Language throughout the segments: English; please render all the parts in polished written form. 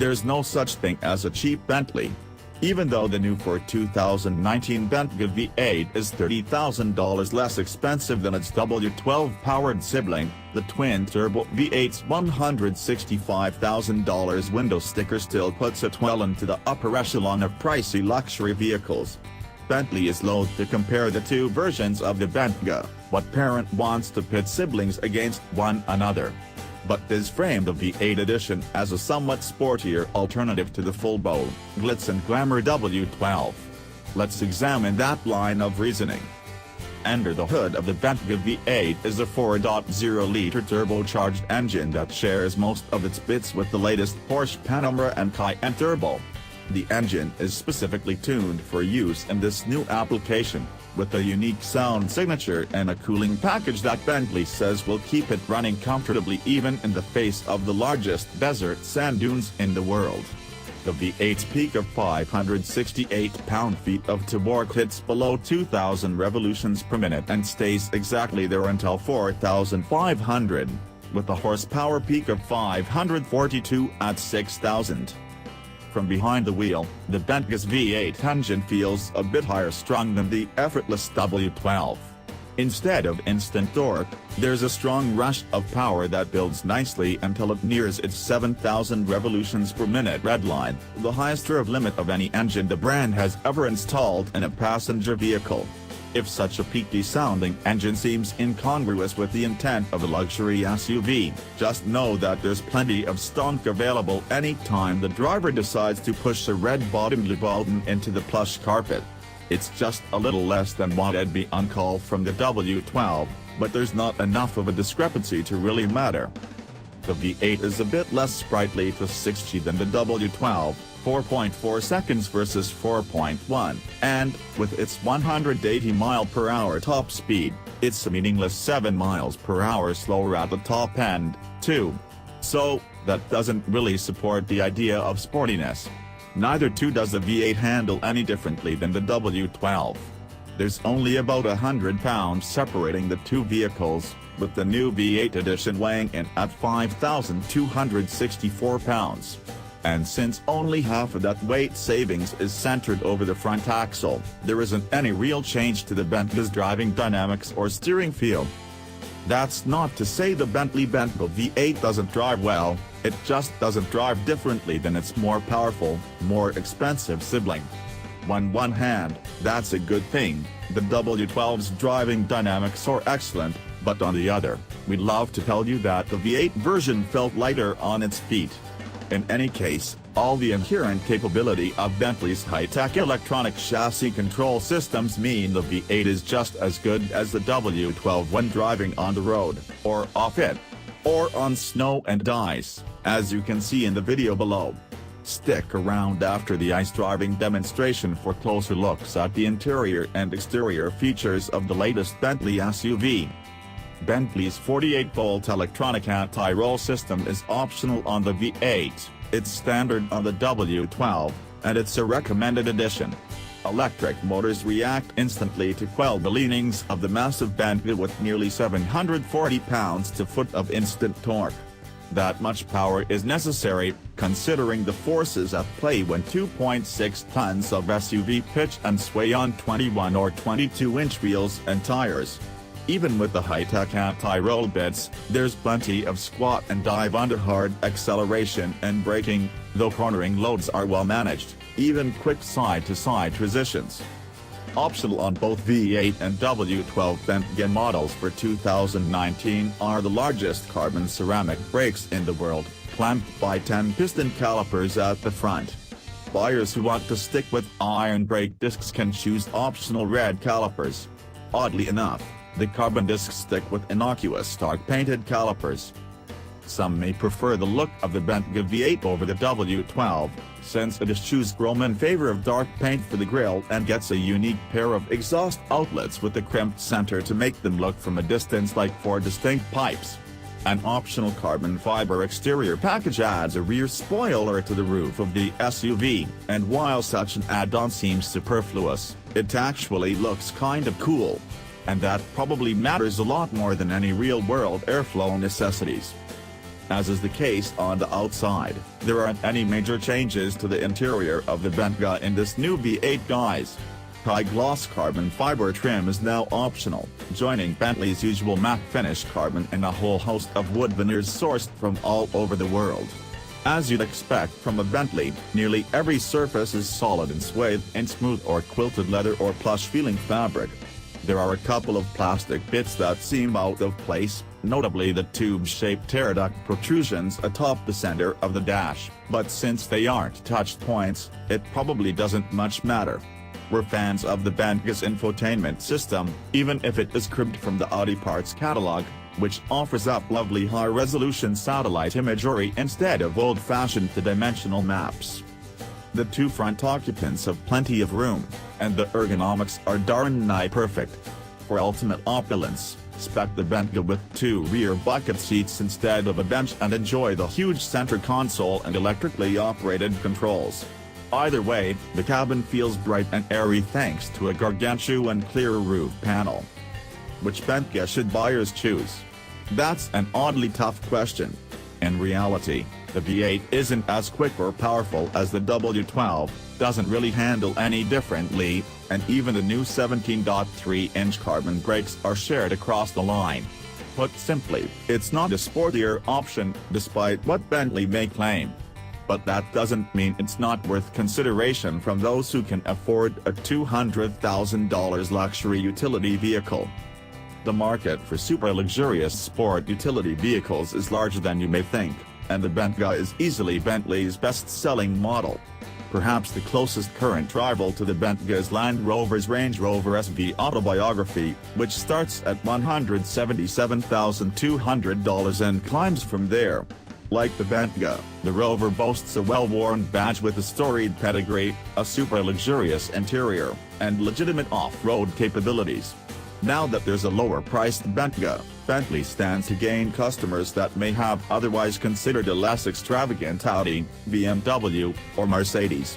there's no such thing as a cheap Bentley. Even though the new for 2019 Bentayga V8 is $30,000 less expensive than its W12-powered sibling, the twin-turbo V8's $165,000 window sticker still puts it well into the upper echelon of pricey luxury vehicles. Bentley is loath to compare the two versions of the Bentayga, what parent wants to pit siblings against one another. But this framed the V8 edition as a somewhat sportier alternative to the full-blown, glitz and glamour W12. Let's examine that line of reasoning. Under the hood of the Bentayga V8 is a 4.0-liter turbocharged engine that shares most of its bits with the latest Porsche Panamera and Cayenne Turbo. The engine is specifically tuned for use in this new application, with a unique sound signature and a cooling package that Bentley says will keep it running comfortably even in the face of the largest desert sand dunes in the world. The V8's peak of 568 pound-feet of torque hits below 2,000 revolutions per minute and stays exactly there until 4,500, with a horsepower peak of 542 at 6,000. From behind the wheel, the Bentayga's V8 engine feels a bit higher strung than the effortless W12. Instead of instant torque, there's a strong rush of power that builds nicely until it nears its 7,000 revolutions per minute redline, the highest rev limit of any engine the brand has ever installed in a passenger vehicle. If such a peaky-sounding engine seems incongruous with the intent of a luxury SUV, just know that there's plenty of stonk available anytime the driver decides to push a red-bottomed Loathe into the plush carpet. It's just a little less than what it'd be on call from the W12, but there's not enough of a discrepancy to really matter. The V8 is a bit less sprightly to 6G than the W12, 4.4 seconds versus 4.1, and, with its 180 mph top speed, it's a meaningless 7 mph slower at the top end, too. So, that doesn't really support the idea of sportiness. Neither too does the V8 handle any differently than the W12. There's only about 100 pounds separating the two vehicles, with the new V8 edition weighing in at 5,264 pounds. And since only half of that weight savings is centered over the front axle, there isn't any real change to the Bentayga's driving dynamics or steering feel. That's not to say the Bentley Bentayga V8 doesn't drive well, it just doesn't drive differently than its more powerful, more expensive sibling. On one hand, that's a good thing, the W12's driving dynamics are excellent, but on the other, we'd love to tell you that the V8 version felt lighter on its feet. In any case, all the inherent capability of Bentley's high-tech electronic chassis control systems mean the V8 is just as good as the W12 when driving on the road, or off it, or on snow and ice, as you can see in the video below. Stick around after the ice driving demonstration for closer looks at the interior and exterior features of the latest Bentley SUV. Bentley's 48-volt electronic anti-roll system is optional on the V8, it's standard on the W12, and it's a recommended addition. Electric motors react instantly to quell the leanings of the massive Bentley with nearly 740 pounds-to-foot of instant torque. That much power is necessary, considering the forces at play when 2.6 tons of SUV pitch and sway on 21 or 22-inch wheels and tires. Even with the high-tech anti-roll bits, there's plenty of squat and dive under hard acceleration and braking, though cornering loads are well managed, even quick side-to-side transitions. Optional on both V8 and W12 Bentayga models for 2019 are the largest carbon ceramic brakes in the world, clamped by 10 piston calipers at the front. Buyers who want to stick with iron brake discs can choose optional red calipers. Oddly enough, the carbon discs stick with innocuous dark-painted calipers. Some may prefer the look of the Bentayga V8 over the W12, since it eschews chrome in favor of dark paint for the grille and gets a unique pair of exhaust outlets with a crimped center to make them look from a distance like four distinct pipes. An optional carbon fiber exterior package adds a rear spoiler to the roof of the SUV, and while such an add-on seems superfluous, it actually looks kinda cool. And that probably matters a lot more than any real-world airflow necessities. As is the case on the outside, there aren't any major changes to the interior of the Bentayga in this new V8 guys. High-gloss carbon fiber trim is now optional, joining Bentley's usual matte finish carbon and a whole host of wood veneers sourced from all over the world. As you'd expect from a Bentley, nearly every surface is solid and swathed in smooth or quilted leather or plush-feeling fabric. There are a couple of plastic bits that seem out of place, notably the tube-shaped tear duct protrusions atop the center of the dash, but since they aren't touch points, it probably doesn't much matter. We're fans of the Bentayga's infotainment system, even if it is cribbed from the Audi parts catalog, which offers up lovely high-resolution satellite imagery instead of old-fashioned two-dimensional maps. The two front occupants have plenty of room, and the ergonomics are darn nigh perfect. For ultimate opulence, spec the Bentayga with two rear bucket seats instead of a bench and enjoy the huge center console and electrically operated controls. Either way, the cabin feels bright and airy thanks to a gargantuan clear roof panel. Which Bentayga should buyers choose? That's an oddly tough question. In reality, the V8 isn't as quick or powerful as the W12, doesn't really handle any differently, and even the new 17.3-inch carbon brakes are shared across the line. Put simply, it's not a sportier option, despite what Bentley may claim. But that doesn't mean it's not worth consideration from those who can afford a $200,000 luxury utility vehicle. The market for super-luxurious sport utility vehicles is larger than you may think, and the Bentayga is easily Bentley's best-selling model. Perhaps the closest current rival to the Bentayga is Land Rover's Range Rover SV Autobiography, which starts at $177,200 and climbs from there. Like the Bentayga, the Rover boasts a well-worn badge with a storied pedigree, a super-luxurious interior, and legitimate off-road capabilities. Now that there's a lower-priced Bentayga, Bentley stands to gain customers that may have otherwise considered a less extravagant Audi, BMW, or Mercedes.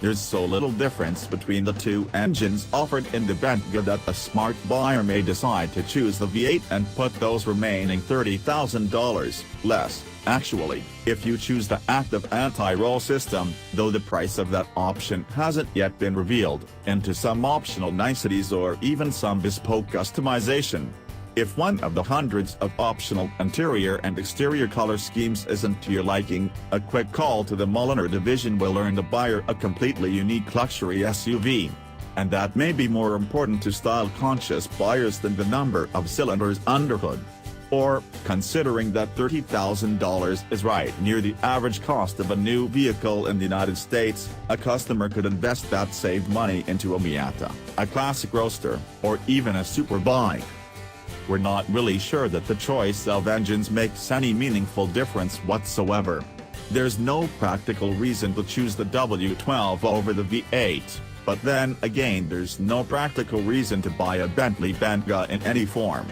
There's so little difference between the two engines offered in the Bentayga that a smart buyer may decide to choose the V8 and put those remaining $30,000 less. Actually, if you choose the active anti-roll system, though the price of that option hasn't yet been revealed, into some optional niceties or even some bespoke customization. If one of the hundreds of optional interior and exterior color schemes isn't to your liking, a quick call to the Mulliner division will earn the buyer a completely unique luxury SUV. And that may be more important to style-conscious buyers than the number of cylinders underhood. Or, considering that $30,000 is right near the average cost of a new vehicle in the United States, a customer could invest that saved money into a Miata, a classic roadster, or even a superbike. We're not really sure that the choice of engines makes any meaningful difference whatsoever. There's no practical reason to choose the W12 over the V8, but then again there's no practical reason to buy a Bentley Bentayga in any form.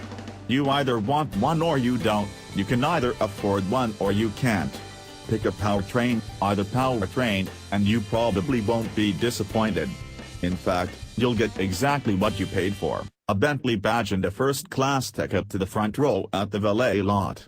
You either want one or you don't, you can either afford one or you can't. Pick a powertrain, either powertrain, and you probably won't be disappointed. In fact, you'll get exactly what you paid for, a Bentley badge and a first-class ticket to the front row at the valet lot.